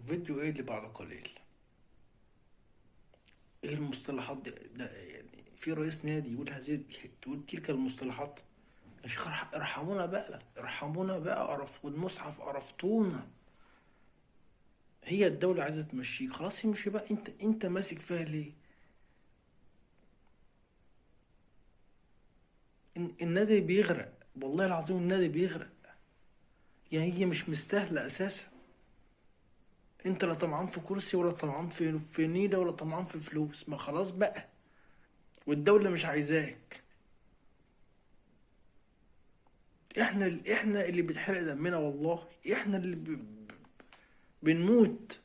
فيديو ايه اللي بعد قليل؟ ايه المصطلحات دي؟ ده يعني في رئيس نادي يقول تقول تلك المصطلحات؟ يا شيخ ارحمونا بقى، ارحمونا بقى، والمصحف قرفتونا. هي الدولة عايزة تمشيك، خلاص يمشي بقى. انت ماسك فيها ليه؟ النادي بيغرق، والله العظيم النادي بيغرق. يعني هي مش مستاهلة اساسا. انت لا طمعان في كرسي، ولا طمعان في نيلة، ولا طمعان في فلوس. ما خلاص بقى، والدولة مش عايزاك. احنا اللي بيتحرق دمنا، والله احنا اللي بنموت.